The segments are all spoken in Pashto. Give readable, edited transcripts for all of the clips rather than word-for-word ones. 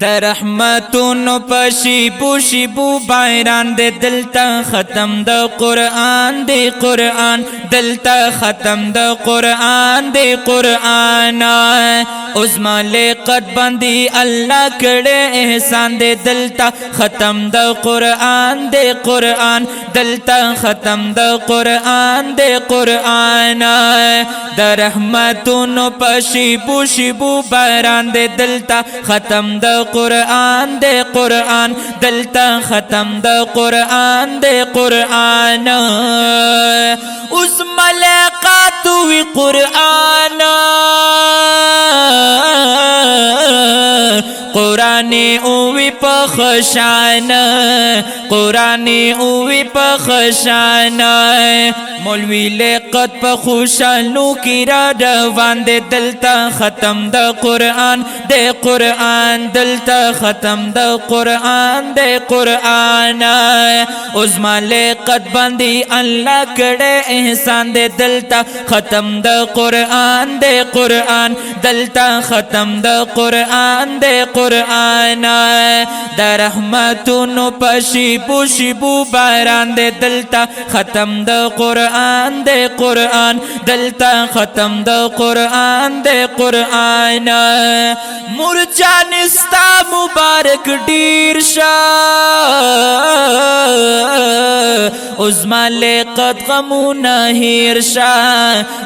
در رحمتونو پشیبو شیبو بایران دے دلتا ختم دا قرآن دے قرآن دلتا ختم دا قرآن دے قرآن عظما لیقت بندی اللہ کڑے احسان دے دلتا ختم دا قرآن دے قرآن دلتا ختم دا قرآن دے قرآن در رحمتونو پشیبو شیبو بایران دے دلتا ختم دا قرآن دے قرآن دلتا ختم دا قرآن دے قرآن اس ملائکات وی قرآن قرآن اوی پخشان قرآن اوی پخشان مولوی لیقت پخوشانو کی را روان دے دلتا ختم دا قرآن دے قرآن دلتا ختم دا قرآن دے قرآن عظما لیقت بندی اللہ کڑے احسان دے دلتا ختم دا قرآن دے قرآن دلتا ختم دا قرآن دے قرآن دا رحمتونو پشیبو شیبو باران دے دلتا ختم دا قرآن دے قرآن دلتا ختم دا قرآن دے قرآن مرجانستا مبارک ډیر شا عظما لیقت غمونا هیر شا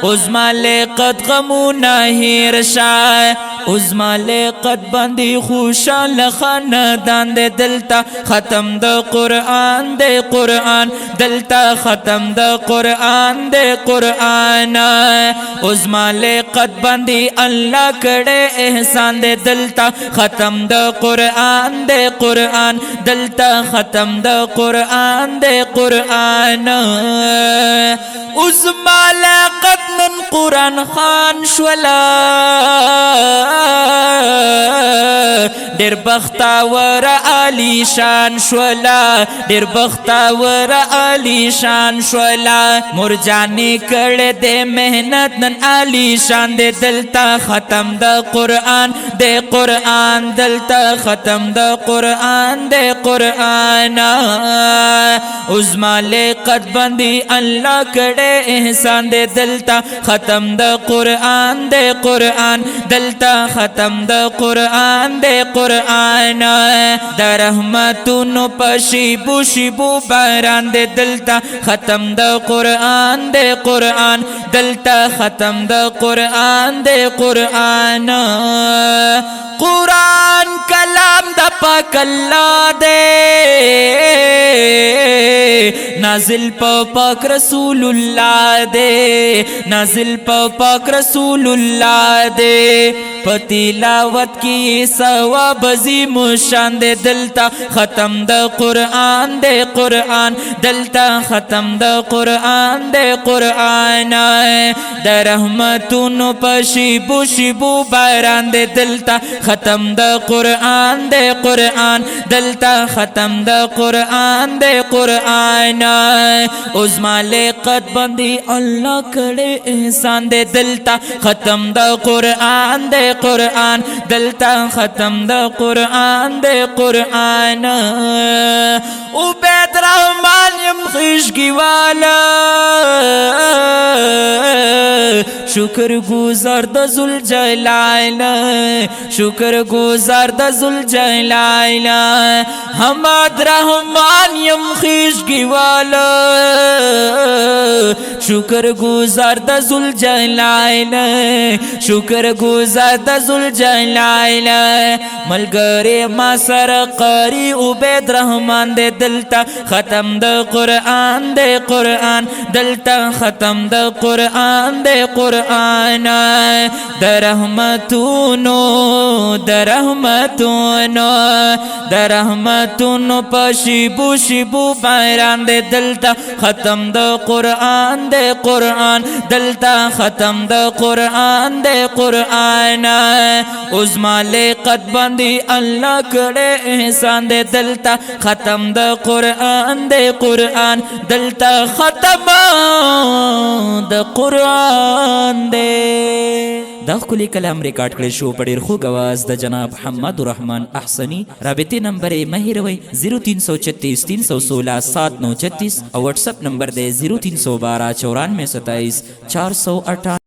عظما لیقت غمونا هیر شا عظما لیقت بندی خوشال خاندان دے دلتا ختم دا قرآن دے قرآن دلتا ختم دا قرآن دے قرآن عظما لیقت بندی اللہ کڑے احسان دے دلتا ختم دا قرآن دے قرآن دلتا ختم دا قرآن دے قرآن عظما لیقت من قرآن خان شولا دیر بختاور علی شان شولا دیر بختاور علی شان شولا مرجانی کڑے دے محنت نن علی شان دے دلتا ختم دا قرآن دے قرآن دلتا ختم دا قرآن دے قرآن عظما لیقت بندی اللہ کڑے احسان دے دلتا ختم دا قرآن دے قرآن دلتا ختم دا قرآن دے قرآن دا رحمتونو پشیبو شیبو باران دے دلتا ختم دا قرآن دے قرآن دلتا ختم دا قرآن دے قرآن قرآن کلام دا پاک اللہ دے نازل پا پاک رسول اللہ دے نازل پا پاک رسول اللہ دے پتلاوت کی ثواب عظیم شان دے دلتا ختم دا قرآن دے قرآن دلتا ختم دا قرآن دے قرآن دا رحمتونو پشیبو شیبو باران دے دلتا ختم دا قرآن دے قرآن دلتا ختم دا قرآن دے قرآن عظما لیقت بندی اللہ کڑے احسان دے دلتا ختم دا قرآن دے قرآن دلتا ختم دا قرآن دے قرآن عبید رحمان یم خشگی والا شکر گزار دا ذوالجلال شکر گزار دا ذوالجلال حماد رحمان یم خشگی والا شکر گزار دا ذوالجلال شکر گزار دا ذوالجلال ملګری ما سره قاری عبید رحمان دے دلتا ختم دا قرآن دے قرآن دلتا ختم دا قرآن دے قرآن دا رحمتونو دا رحمتونو دا رحمتونو پشیبو شیبو باران دے دلتا ختم دا قرآن دے قرآن دلتا ختم دا قرآن دے قرآن عظما لیقت بندی اللہ کڑے احسان دے دلتا ختم دا قرآن دے قرآن دلتا ختم دا قرآن دے دا ښکلی کلام ریکارډ کړی شو په ډېر خوږ اواز د جناب حماد الرحمن احسنی. رابطې نمبر یې مه هېروئ 0336 316 739 36 او واتساپ نمبر دی 0312 94 27 458.